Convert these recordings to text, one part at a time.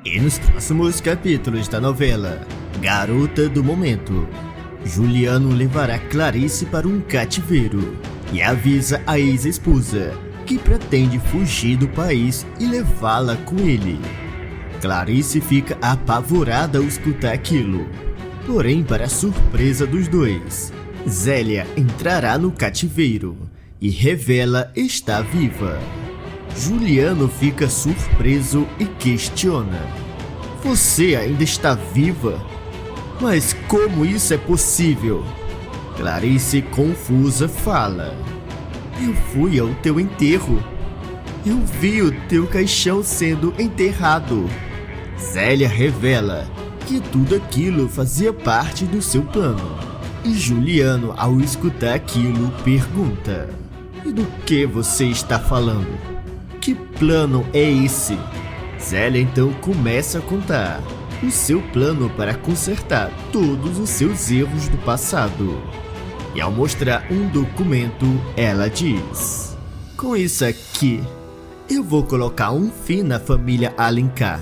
E nos próximos capítulos da novela Garota do Momento, Juliano levará Clarice para um cativeiro e avisa a ex-esposa que pretende fugir do país e levá-la com ele. Clarice fica apavorada ao escutar aquilo. Porém, para surpresa dos dois, Zélia entrará no cativeiro e revela estar viva. Juliano fica surpreso e questiona: "Você ainda está viva? Mas como isso é possível?" Clarice, confusa, fala: "Eu fui ao teu enterro. Eu vi o teu caixão sendo enterrado." Zélia revela que tudo aquilo fazia parte do seu plano. E Juliano, ao escutar aquilo, pergunta: "E do que você está falando? Que plano é esse?" Zélia então começa a contar o seu plano para consertar todos os seus erros do passado. E ao mostrar um documento, ela diz: "Com isso aqui, eu vou colocar um fim na família Alencar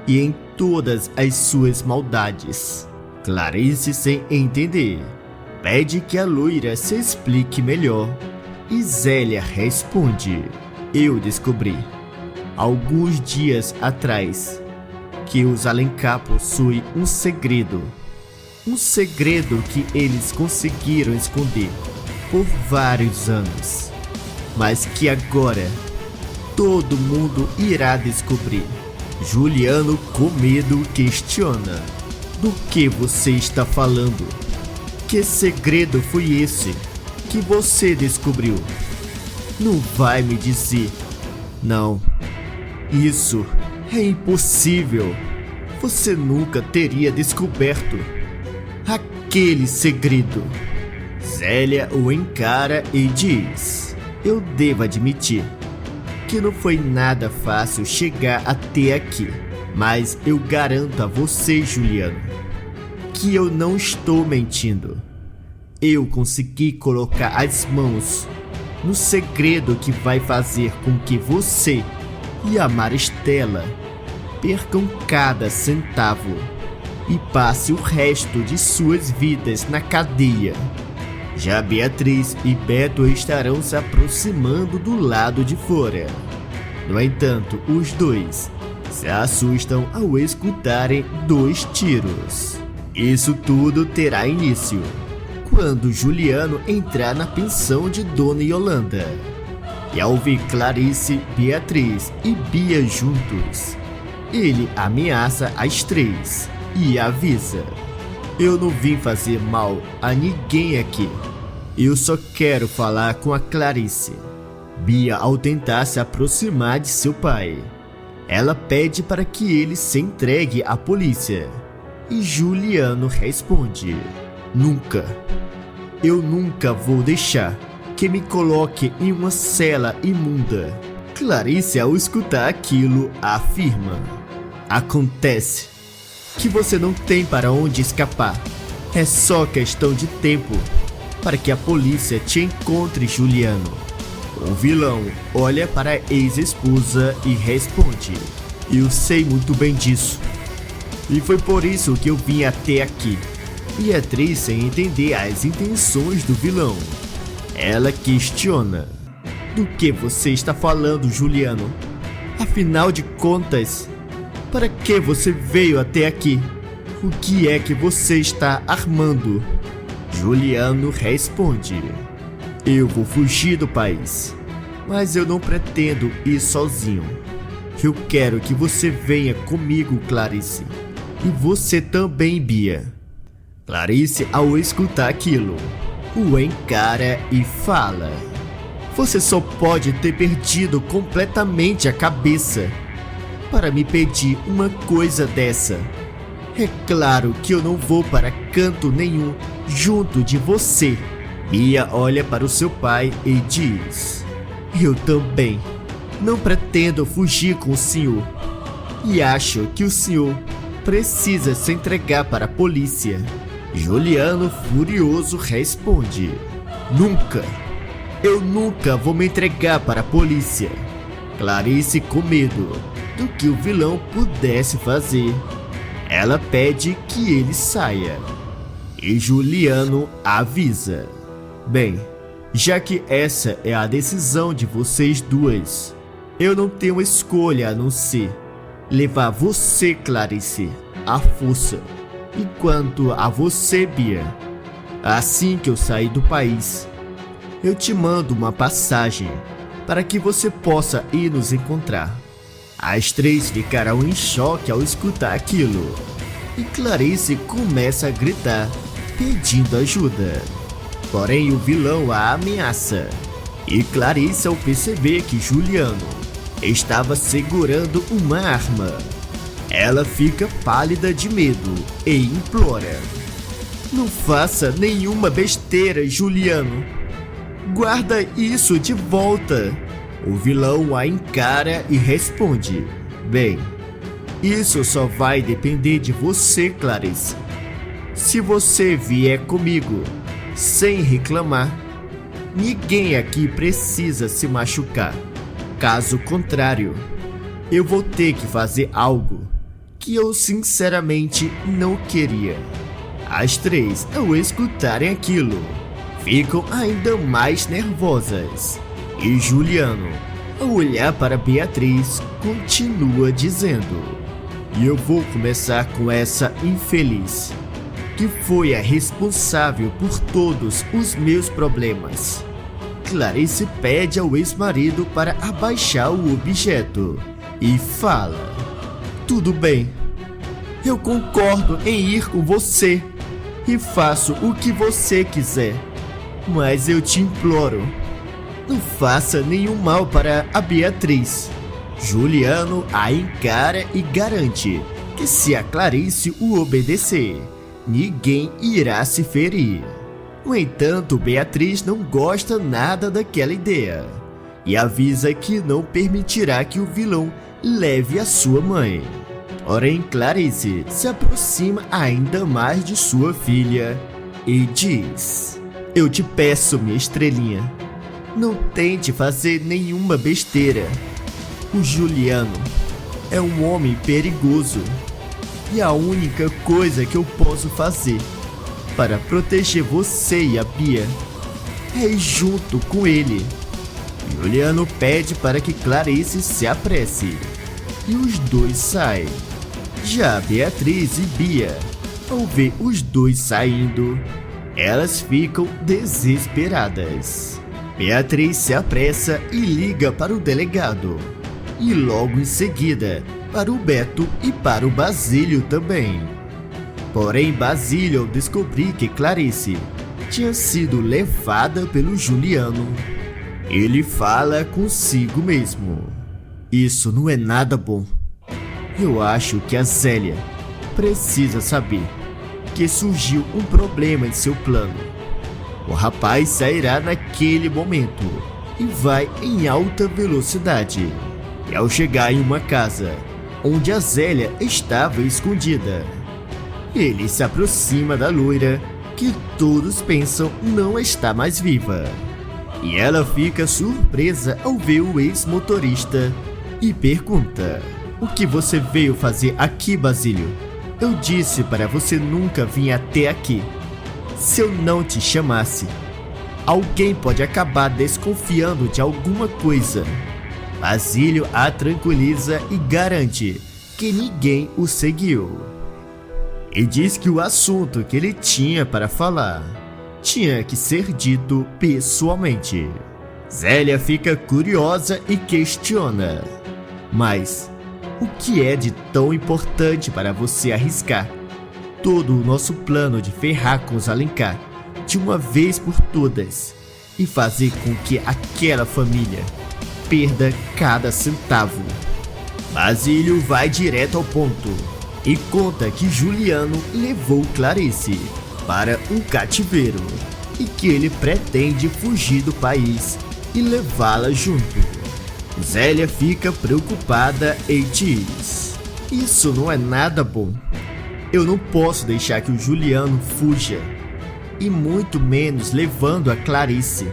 e em todas as suas maldades." Clarice, sem entender, pede que a loira se explique melhor e Zélia responde: "Eu descobri, alguns dias atrás, que os Alencar possuem um segredo que eles conseguiram esconder por vários anos, mas que agora todo mundo irá descobrir." Juliano, com medo, questiona: "Do que você está falando? Que segredo foi esse que você descobriu? Não vai me dizer." "Não, isso é impossível. Você nunca teria descoberto aquele segredo." Zélia o encara e diz: "Eu devo admitir que não foi nada fácil chegar até aqui, mas eu garanto a você, Juliano, que eu não estou mentindo. Eu consegui colocar as mãos no segredo que vai fazer com que você e a Maristela percam cada centavo e passe o resto de suas vidas na cadeia." Já Beatriz e Beto estarão se aproximando do lado de fora. No entanto, os dois se assustam ao escutarem 2 tiros. Isso tudo terá início quando Juliano entrar na pensão de Dona Yolanda. E ao ver Clarice, Beatriz e Bia juntos, ele ameaça as 3 e avisa: "Eu não vim fazer mal a ninguém aqui. Eu só quero falar com a Clarice." Bia, ao tentar se aproximar de seu pai, ela pede para que ele se entregue à polícia. E Juliano responde: "Nunca. Eu nunca vou deixar que me coloque em uma cela imunda." Clarice, ao escutar aquilo, afirma: "Acontece que você não tem para onde escapar. É só questão de tempo para que a polícia te encontre, Juliano." O vilão olha para a ex-esposa e responde: "Eu sei muito bem disso. E foi por isso que eu vim até aqui." Beatriz, sem entender as intenções do vilão, ela questiona: "Do que você está falando, Juliano? Afinal de contas, para que você veio até aqui? O que é que você está armando?" Juliano responde: "Eu vou fugir do país, mas eu não pretendo ir sozinho. Eu quero que você venha comigo, Clarice. E você também, Bia." Clarice, ao escutar aquilo, o encara e fala: "Você só pode ter perdido completamente a cabeça para me pedir uma coisa dessa. É claro que eu não vou para canto nenhum junto de você." Bia olha para o seu pai e diz: "Eu também não pretendo fugir com o senhor. E acho que o senhor precisa se entregar para a polícia." Juliano, furioso, responde: "Nunca. Eu nunca vou me entregar para a polícia." Clarice, com medo, do que o vilão pudesse fazer. Ela pede que ele saia. E Juliano avisa: bem, já que essa é a decisão de vocês duas, eu não tenho escolha a não ser levar você, Clarice, à força. Enquanto a você, Bia, assim que eu sair do país, eu te mando uma passagem para que você possa ir nos encontrar. As três ficarão em choque ao escutar aquilo, e Clarice começa a gritar, pedindo ajuda. Porém, o vilão a ameaça, e Clarice, ao perceber que Juliano estava segurando uma arma, ela fica pálida de medo e implora: não faça nenhuma besteira, Juliano. Guarda isso de volta. O vilão a encara e responde: bem, isso só vai depender de você, Clarice. Se você vier comigo sem reclamar, ninguém aqui precisa se machucar. Caso contrário, eu vou ter que fazer algo que eu sinceramente não queria. As três, ao escutarem aquilo, ficam ainda mais nervosas. E Juliano, ao olhar para Beatriz, continua dizendo: e eu vou começar com essa infeliz, que foi a responsável por todos os meus problemas. Clarice pede ao ex-marido para abaixar o objeto e fala: tudo bem, eu concordo em ir com você e faço o que você quiser, mas eu te imploro, não faça nenhum mal para a Beatriz. Juliano a encara e garante que se a Clarice o obedecer, ninguém irá se ferir. No entanto, Beatriz não gosta nada daquela ideia e avisa que não permitirá que o vilão leve a sua mãe. Porém, Clarice se aproxima ainda mais de sua filha e diz: eu te peço, minha estrelinha, não tente fazer nenhuma besteira. O Juliano é um homem perigoso e a única coisa que eu posso fazer para proteger você e a Bia é ir junto com ele. Juliano pede para que Clarice se apresse e os dois saem. Já Beatriz e Bia, ao ver os dois saindo, elas ficam desesperadas. Beatriz se apressa e liga para o delegado, e logo em seguida para o Beto e para o Basílio também. Porém, Basílio, ao descobrir que Clarice tinha sido levada pelo Juliano, ele fala consigo mesmo: isso não é nada bom. Eu acho que a Zélia precisa saber que surgiu um problema em seu plano. O rapaz sairá naquele momento e vai em alta velocidade. E ao chegar em uma casa onde a Zélia estava escondida, ele se aproxima da loira, que todos pensam não está mais viva. E ela fica surpresa ao ver o ex-motorista e pergunta: o que você veio fazer aqui, Basílio? Eu disse para você nunca vir até aqui. Se eu não te chamasse, alguém pode acabar desconfiando de alguma coisa. Basílio a tranquiliza e garante que ninguém o seguiu. E diz que o assunto que ele tinha para falar tinha que ser dito pessoalmente. Zélia fica curiosa e questiona: mas o que é de tão importante para você arriscar todo o nosso plano de ferrar com os Alencar de uma vez por todas e fazer com que aquela família perda cada centavo? Basílio vai direto ao ponto e conta que Juliano levou Clarice para um cativeiro e que ele pretende fugir do país e levá-la junto. Zélia fica preocupada e diz: isso não é nada bom. Eu não posso deixar que o Juliano fuja, e muito menos levando a Clarice.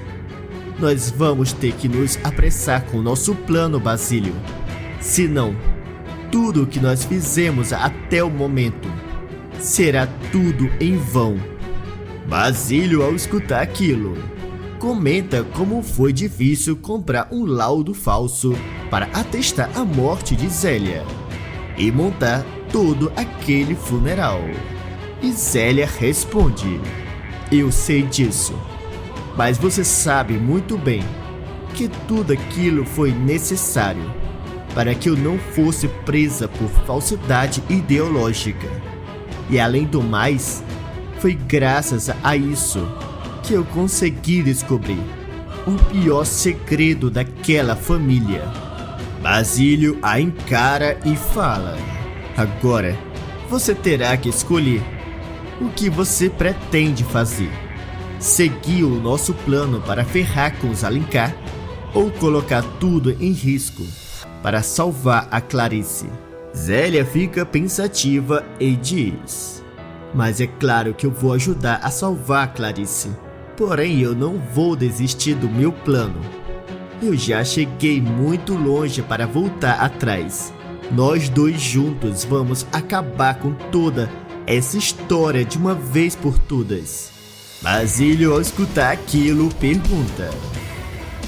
Nós vamos ter que nos apressar com o nosso plano, Basílio. Senão, tudo o que nós fizemos até o momento será tudo em vão. Basílio, ao escutar aquilo, comenta como foi difícil comprar um laudo falso para atestar a morte de Zélia e montar todo aquele funeral. E Zélia responde: eu sei disso, mas você sabe muito bem que tudo aquilo foi necessário para que eu não fosse presa por falsidade ideológica. E além do mais, foi graças a isso que eu consegui descobrir o pior segredo daquela família. Basílio a encara e fala: agora você terá que escolher o que você pretende fazer. Seguir o nosso plano para ferrar com os Alencar ou colocar tudo em risco para salvar a Clarice? Zélia fica pensativa e diz: mas é claro que eu vou ajudar a salvar a Clarice. Porém, eu não vou desistir do meu plano. Eu já cheguei muito longe para voltar atrás. Nós dois juntos vamos acabar com toda essa história de uma vez por todas. Basílio, ao escutar aquilo, pergunta: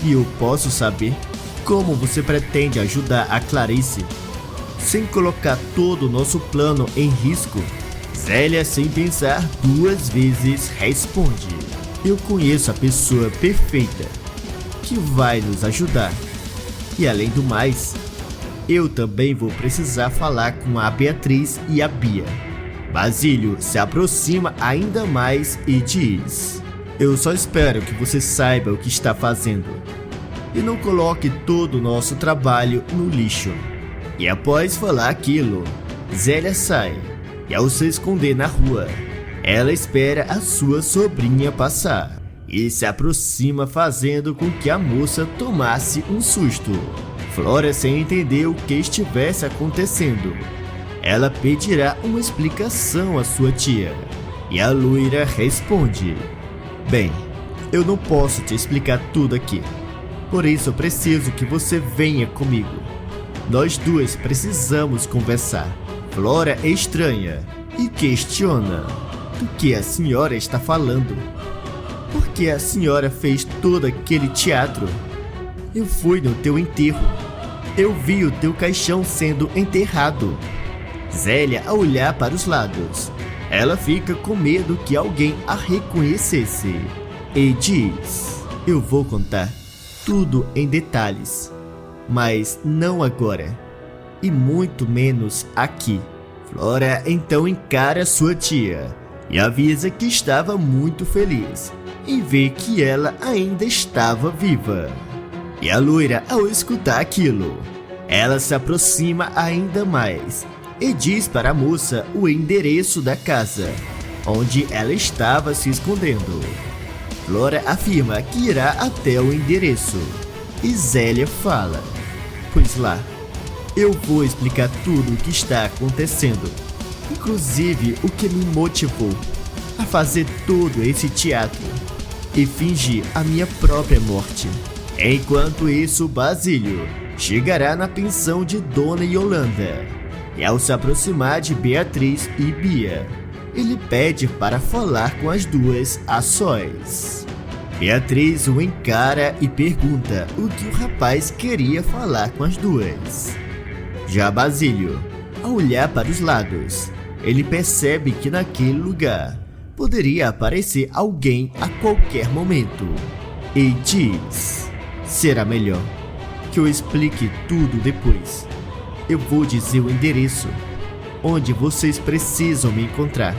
e eu posso saber como você pretende ajudar a Clarice sem colocar todo o nosso plano em risco? Zélia, sem pensar duas vezes, responde: eu conheço a pessoa perfeita que vai nos ajudar. E além do mais, eu também vou precisar falar com a Beatriz e a Bia. Basílio se aproxima ainda mais e diz: eu só espero que você saiba o que está fazendo e não coloque todo o nosso trabalho no lixo. E após falar aquilo, Zélia sai e, ao se esconder na rua, ela espera a sua sobrinha passar e se aproxima, fazendo com que a moça tomasse um susto. Flora, sem entender o que estivesse acontecendo, ela pedirá uma explicação à sua tia. E a loira responde: bem, eu não posso te explicar tudo aqui. Por isso eu preciso que você venha comigo. Nós duas precisamos conversar. Flora é estranha e questiona: do que a senhora está falando? Por que a senhora fez todo aquele teatro? Eu fui no teu enterro. Eu vi o teu caixão sendo enterrado. Zélia, a olhar para os lados, ela fica com medo que alguém a reconhecesse e diz: eu vou contar tudo em detalhes, mas não agora, e muito menos aqui. Flora então encara sua tia e avisa que estava muito feliz em ver que ela ainda estava viva. E a loira, ao escutar aquilo, ela se aproxima ainda mais e diz para a moça o endereço da casa onde ela estava se escondendo. Flora afirma que irá até o endereço e Zélia fala: pois lá, eu vou explicar tudo o que está acontecendo, inclusive o que me motivou a fazer todo esse teatro e fingir a minha própria morte. Enquanto isso, Basílio chegará na pensão de Dona Yolanda e, ao se aproximar de Beatriz e Bia, ele pede para falar com as duas a sós. Beatriz o encara e pergunta o que o rapaz queria falar com as duas. Já Basílio, ao olhar para os lados, ele percebe que naquele lugar poderia aparecer alguém a qualquer momento e diz: será melhor que eu explique tudo depois. Eu vou dizer o endereço onde vocês precisam me encontrar,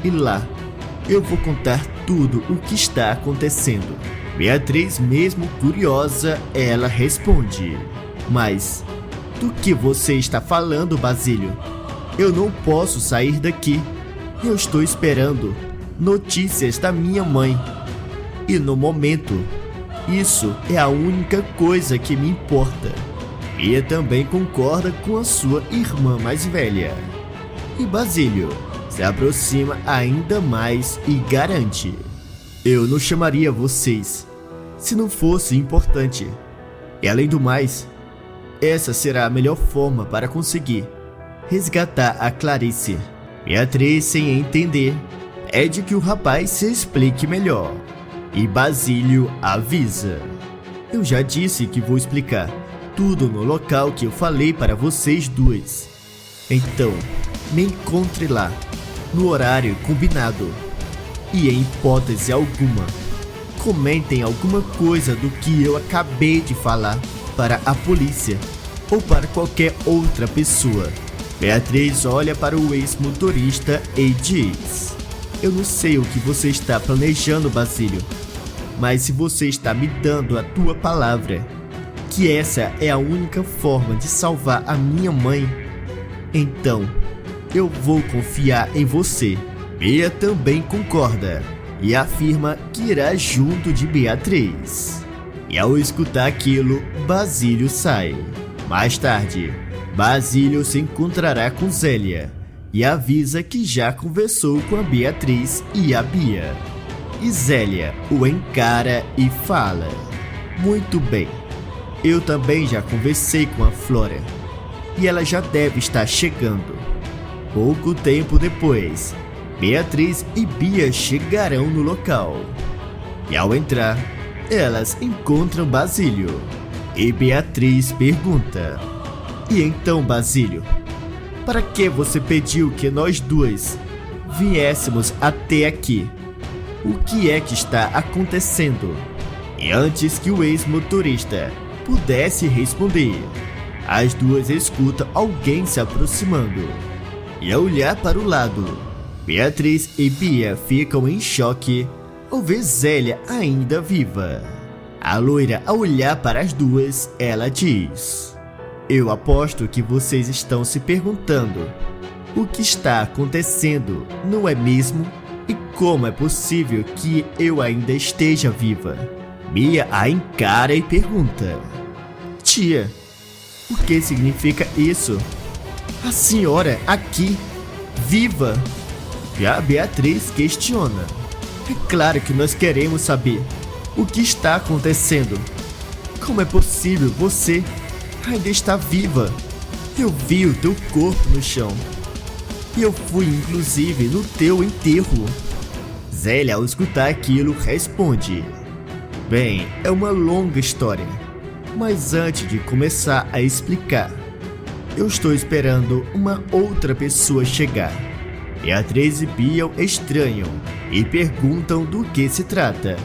e lá eu vou contar tudo o que está acontecendo. Beatriz, mesmo curiosa, ela responde: mas do que você está falando, Basílio? Eu não posso sair daqui. Eu estou esperando notícias da minha mãe. E no momento, isso é a única coisa que me importa. Bia também concorda com a sua irmã mais velha. E Basílio se aproxima ainda mais e garante: eu não chamaria vocês se não fosse importante. E além do mais, essa será a melhor forma para conseguir resgatar a Clarice. Beatriz, sem entender, pede que o rapaz se explique melhor. E Basílio avisa: eu já disse que vou explicar tudo no local que eu falei para vocês dois. Então, me encontre lá, no horário combinado. E em hipótese alguma, comentem alguma coisa do que eu acabei de falar para a polícia ou para qualquer outra pessoa. Beatriz olha para o ex-motorista e diz: eu não sei o que você está planejando, Basílio, mas se você está me dando a tua palavra que essa é a única forma de salvar a minha mãe, então eu vou confiar em você. Bea também concorda e afirma que irá junto de Beatriz. E ao escutar aquilo, Basílio sai. Mais tarde, Basílio se encontrará com Zélia e avisa que já conversou com a Beatriz e a Bia. E Zélia o encara e fala: muito bem, eu também já conversei com a Flora e ela já deve estar chegando. Pouco tempo depois, Beatriz e Bia chegarão no local. E ao entrar, elas encontram Basílio. E Beatriz pergunta: e então, Basílio, para que você pediu que nós dois viéssemos até aqui? O que é que está acontecendo? E antes que o ex-motorista pudesse responder, as duas escutam alguém se aproximando. E ao olhar para o lado, Beatriz e Bia ficam em choque ao ver Zélia ainda viva. A loira, ao olhar para as duas, ela diz: eu aposto que vocês estão se perguntando o que está acontecendo, não é mesmo? E como é possível que eu ainda esteja viva? Bia a encara e pergunta: tia, o que significa isso? A senhora aqui, viva? Já Beatriz questiona: é claro que nós queremos saber o que está acontecendo. Como é possível você ainda estar viva? Eu vi o teu corpo no chão e eu fui inclusive no teu enterro. Zélia, ao escutar aquilo, responde: bem, é uma longa história, mas antes de começar a explicar, eu estou esperando uma outra pessoa chegar. Beatriz e Bia estranham e perguntam do que se trata.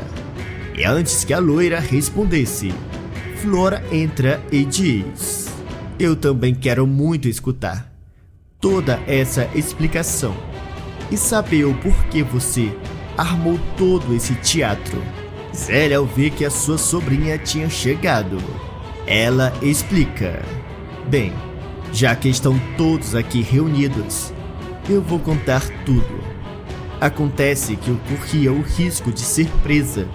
E antes que a loira respondesse, Flora entra e diz: eu também quero muito escutar toda essa explicação e saber o porquê você armou todo esse teatro. Zélia, ao ver que a sua sobrinha tinha chegado, ela explica: bem, já que estão todos aqui reunidos, eu vou contar tudo. Acontece que eu corria o risco de ser presa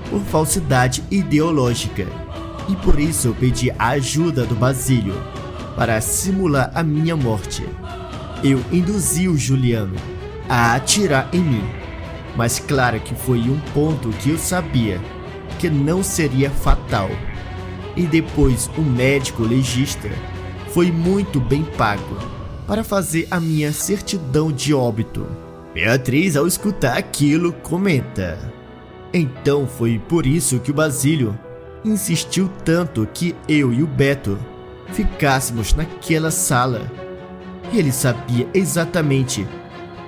por falsidade ideológica e por isso eu pedi a ajuda do Basílio para simular a minha morte. Eu induzi o Juliano a atirar em mim, mas claro que foi um ponto que eu sabia que não seria fatal. E depois o médico legista foi muito bem pago para fazer a minha certidão de óbito. Beatriz, ao escutar aquilo, comenta: então foi por isso que o Basílio insistiu tanto que eu e o Beto ficássemos naquela sala. Ele sabia exatamente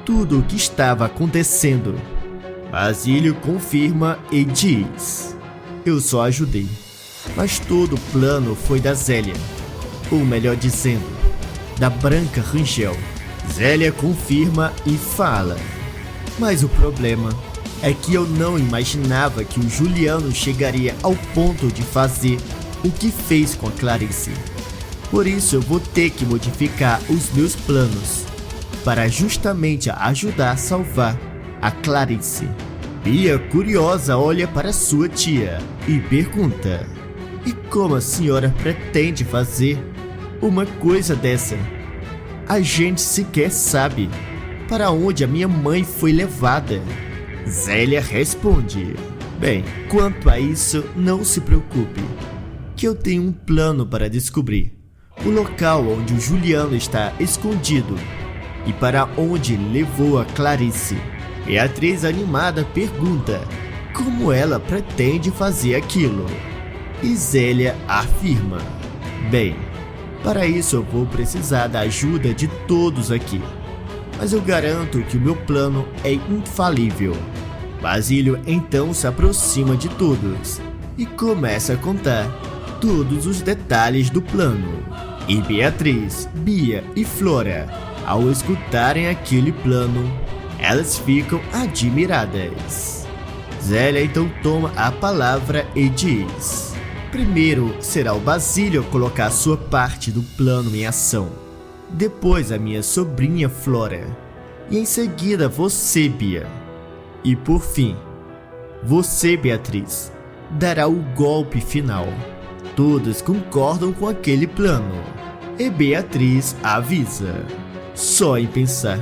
tudo o que estava acontecendo. Basílio confirma e diz: eu só ajudei, mas todo o plano foi da Zélia, ou melhor dizendo, da Branca Rangel. Zélia confirma e fala: mas o problema é que eu não imaginava que o Juliano chegaria ao ponto de fazer o que fez com a Clarice. Por isso eu vou ter que modificar os meus planos para justamente ajudar a salvar a Clarice. Bia, curiosa, olha para sua tia e pergunta: e como a senhora pretende fazer uma coisa dessa? A gente sequer sabe para onde a minha mãe foi levada. Zélia responde: bem, quanto a isso, não se preocupe, que eu tenho um plano para descobrir o local onde o Juliano está escondido e para onde levou a Clarice. Beatriz, animada, pergunta como ela pretende fazer aquilo. E Zélia afirma: bem, para isso eu vou precisar da ajuda de todos aqui, mas eu garanto que o meu plano é infalível. Basílio então se aproxima de todos e começa a contar todos os detalhes do plano. E Beatriz, Bia e Flora, ao escutarem aquele plano, elas ficam admiradas. Zélia então toma a palavra e diz: primeiro será o Basílio a colocar sua parte do plano em ação, depois a minha sobrinha Flora, e em seguida você, Bia. E por fim, você, Beatriz, dará o golpe final. Todos concordam com aquele plano. E Beatriz avisa: só em pensar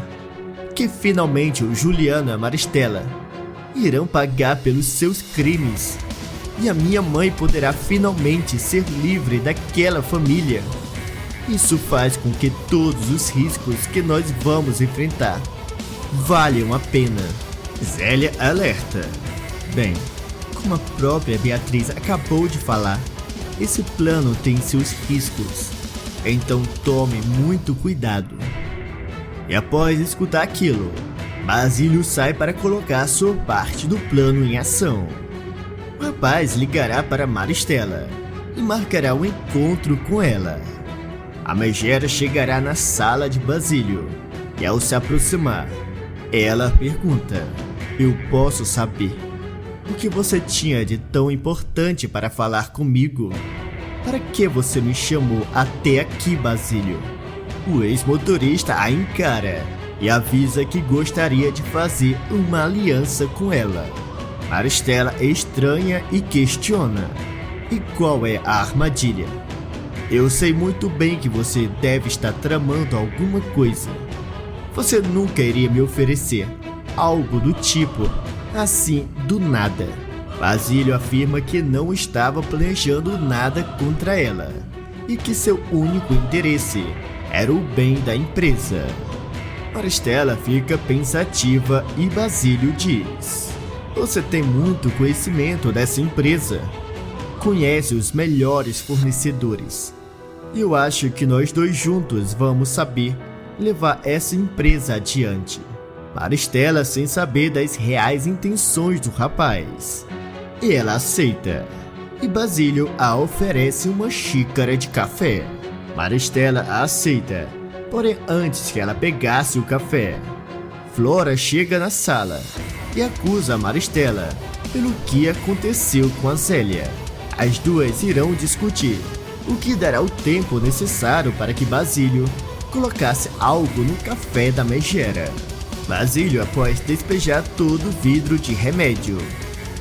que finalmente o Juliano e a Maristela irão pagar pelos seus crimes, e a minha mãe poderá finalmente ser livre daquela família. Isso faz com que todos os riscos que nós vamos enfrentar valham a pena. Zélia alerta: bem, como a própria Beatriz acabou de falar, esse plano tem seus riscos, então tome muito cuidado. E após escutar aquilo, Basílio sai para colocar sua parte do plano em ação. O rapaz ligará para Maristela e marcará um encontro com ela. A megera chegará na sala de Basílio e, ao se aproximar, ela pergunta: eu posso saber o que você tinha de tão importante para falar comigo? Para que você me chamou até aqui, Basílio? O ex-motorista a encara e avisa que gostaria de fazer uma aliança com ela. Maristela estranha e questiona: e qual é a armadilha? Eu sei muito bem que você deve estar tramando alguma coisa. Você nunca iria me oferecer algo do tipo assim do nada. Basílio afirma que não estava planejando nada contra ela e que seu único interesse era o bem da empresa. Maristela fica pensativa e Basílio diz: você tem muito conhecimento dessa empresa, conhece os melhores fornecedores. Eu acho que nós dois juntos vamos saber levar essa empresa adiante. Maristela, sem saber das reais intenções do rapaz, e ela aceita. E Basílio a oferece uma xícara de café. Maristela a aceita, porém antes que ela pegasse o café, Flora chega na sala e acusa a Maristela pelo que aconteceu com a Zélia. As duas irão discutir, o que dará o tempo necessário para que Basílio colocasse algo no café da megera. Basílio, após despejar todo o vidro de remédio,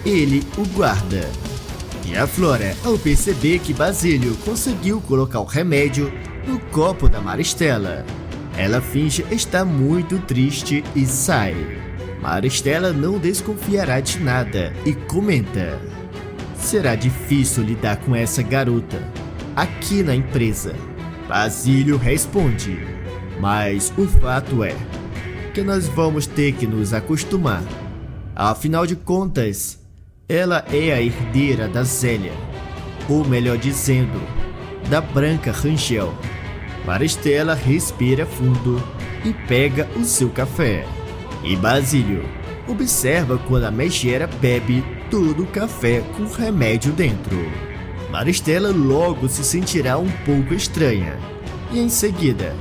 ele o guarda. E a Flora, ao perceber que Basílio conseguiu colocar o remédio no copo da Maristela, ela finge estar muito triste e sai. Maristela não desconfiará de nada e comenta: será difícil lidar com essa garota aqui na empresa. Basílio responde: mas o fato é que nós vamos ter que nos acostumar. Afinal de contas, ela é a herdeira da Zélia, ou melhor dizendo, da Branca Rangel. Maristela respira fundo e pega o seu café. E Basílio observa quando a megera bebe todo o café com remédio dentro. Maristela logo se sentirá um pouco estranha e em seguida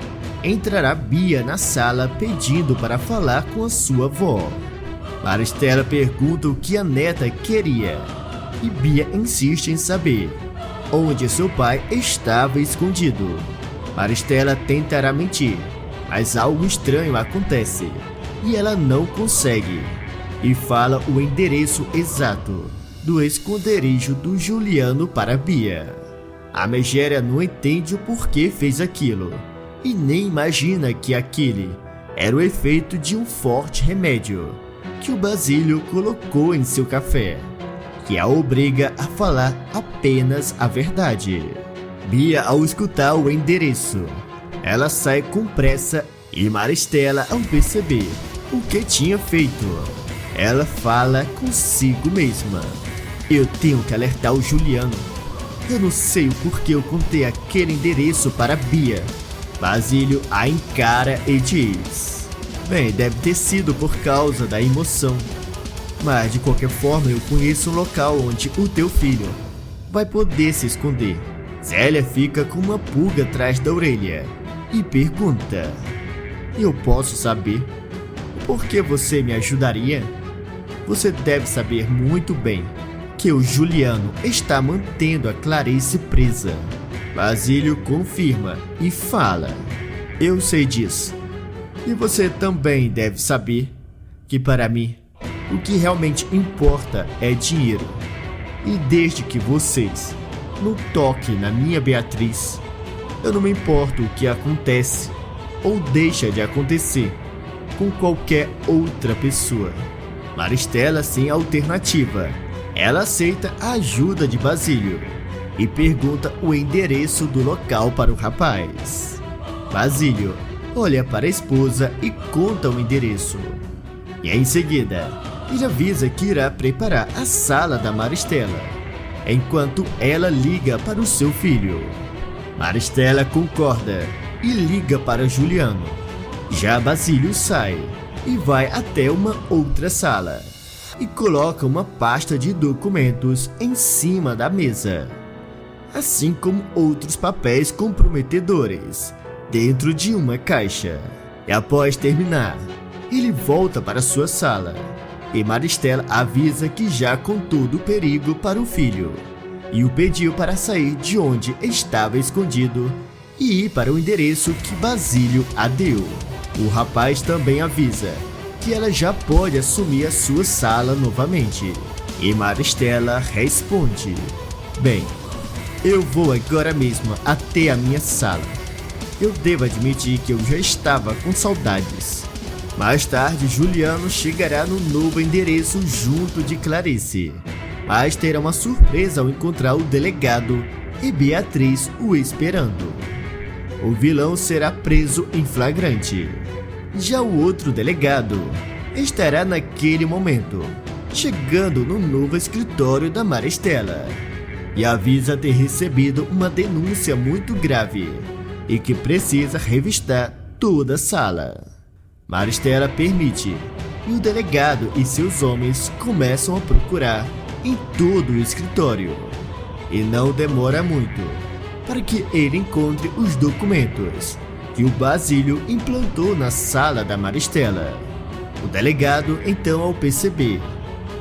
entrará Bia na sala pedindo para falar com a sua avó. Maristela pergunta o que a neta queria e Bia insiste em saber onde seu pai estava escondido. Maristela tentará mentir, mas algo estranho acontece e ela não consegue e fala o endereço exato do esconderijo do Juliano para Bia. A megera não entende o porquê fez aquilo e nem imagina que aquele era o efeito de um forte remédio que o Basílio colocou em seu café, que a obriga a falar apenas a verdade. Bia, ao escutar o endereço, ela sai com pressa e Maristela, ao perceber o que tinha feito, ela fala consigo mesma: eu tenho que alertar o Juliano. Eu não sei o porquê eu contei aquele endereço para Bia. Basílio a encara e diz: bem, deve ter sido por causa da emoção. Mas de qualquer forma eu conheço um local onde o teu filho vai poder se esconder. Zélia fica com uma pulga atrás da orelha e pergunta: eu posso saber por que você me ajudaria? Você deve saber muito bem que o Juliano está mantendo a Clarice presa. Basílio confirma e fala: eu sei disso. E você também deve saber que para mim o que realmente importa é dinheiro. E desde que vocês não toquem na minha Beatriz, eu não me importo o que acontece ou deixa de acontecer com qualquer outra pessoa. Maristela sem alternativa. Ela aceita a ajuda de Basílio e pergunta o endereço do local para o rapaz. Basílio olha para a esposa e conta o endereço. E em seguida, ele avisa que irá preparar a sala da Maristela, enquanto ela liga para o seu filho. Maristela concorda e liga para Juliano. Já Basílio sai e vai até uma outra sala e coloca uma pasta de documentos em cima da mesa, assim como outros papéis comprometedores dentro de uma caixa. E após terminar, ele volta para sua sala e Maristela avisa que já contou do perigo para o filho e o pediu para sair de onde estava escondido e ir para o endereço que Basílio a deu. O rapaz também avisa que ela já pode assumir a sua sala novamente. E Maristela responde: bem, eu vou agora mesmo até a minha sala. Eu devo admitir que eu já estava com saudades. Mais tarde, Juliano chegará no novo endereço junto de Clarice, mas terá uma surpresa ao encontrar o delegado e Beatriz o esperando. O vilão será preso em flagrante. Já o outro delegado estará naquele momento chegando no novo escritório da Maristela e avisa ter recebido uma denúncia muito grave e que precisa revistar toda a sala. Maristela permite e o delegado e seus homens começam a procurar em todo o escritório. E não demora muito para que ele encontre os documentos que o Basílio implantou na sala da Maristela. O delegado, então, ao perceber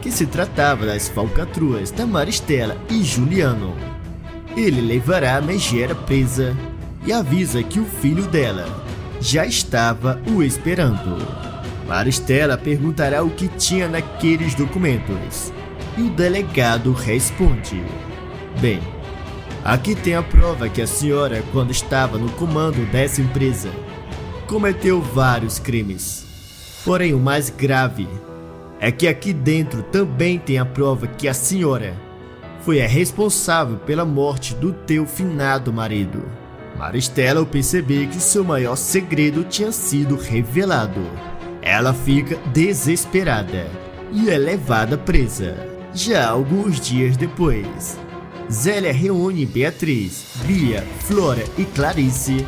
que se tratava das falcatruas da Maristela e Juliano, ele levará a megera presa e avisa que o filho dela já estava o esperando. Maristela perguntará o que tinha naqueles documentos e o delegado responde: bem, aqui tem a prova que a senhora, quando estava no comando dessa empresa, cometeu vários crimes. Porém, o mais grave é que aqui dentro também tem a prova que a senhora foi a responsável pela morte do teu finado marido. Maristela, ao perceber que seu maior segredo tinha sido revelado, ela fica desesperada e é levada presa. Já alguns dias depois, Zélia reúne Beatriz, Bia, Flora e Clarice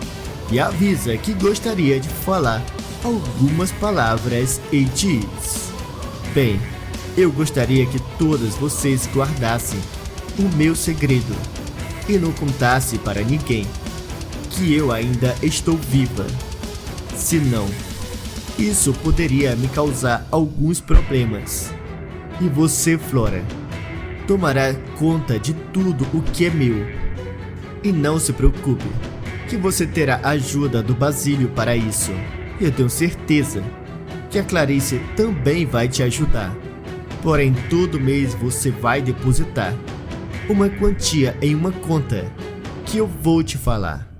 e avisa que gostaria de falar algumas palavras e diz: bem, eu gostaria que todas vocês guardassem o meu segredo e não contassem para ninguém que eu ainda estou viva. Senão, isso poderia me causar alguns problemas. E você, Flora, tomará conta de tudo o que é meu. E não se preocupe, que você terá a ajuda do Basílio para isso. Eu tenho certeza que a Clarice também vai te ajudar. Porém, todo mês você vai depositar uma quantia em uma conta que eu vou te falar.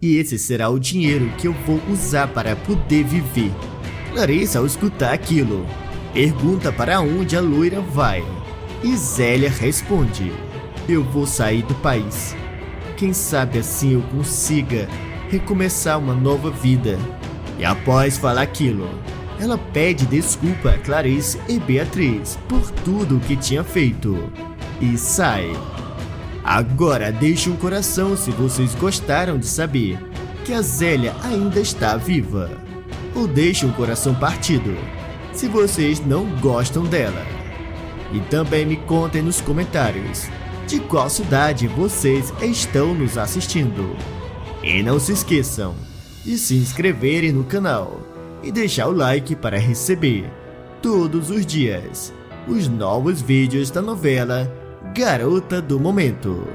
E esse será o dinheiro que eu vou usar para poder viver. Clarice, ao escutar aquilo, pergunta para onde a loira vai. E Zélia responde: eu vou sair do país. Quem sabe assim eu consiga recomeçar uma nova vida. E após falar aquilo, ela pede desculpa a Clarice e Beatriz por tudo o que tinha feito e sai. Agora deixe um coração se vocês gostaram de saber que a Zélia ainda está viva. Ou deixe um coração partido se vocês não gostam dela. E também me contem nos comentários de qual cidade vocês estão nos assistindo. E não se esqueçam de se inscreverem no canal e deixar o like para receber todos os dias os novos vídeos da novela Garota do Momento.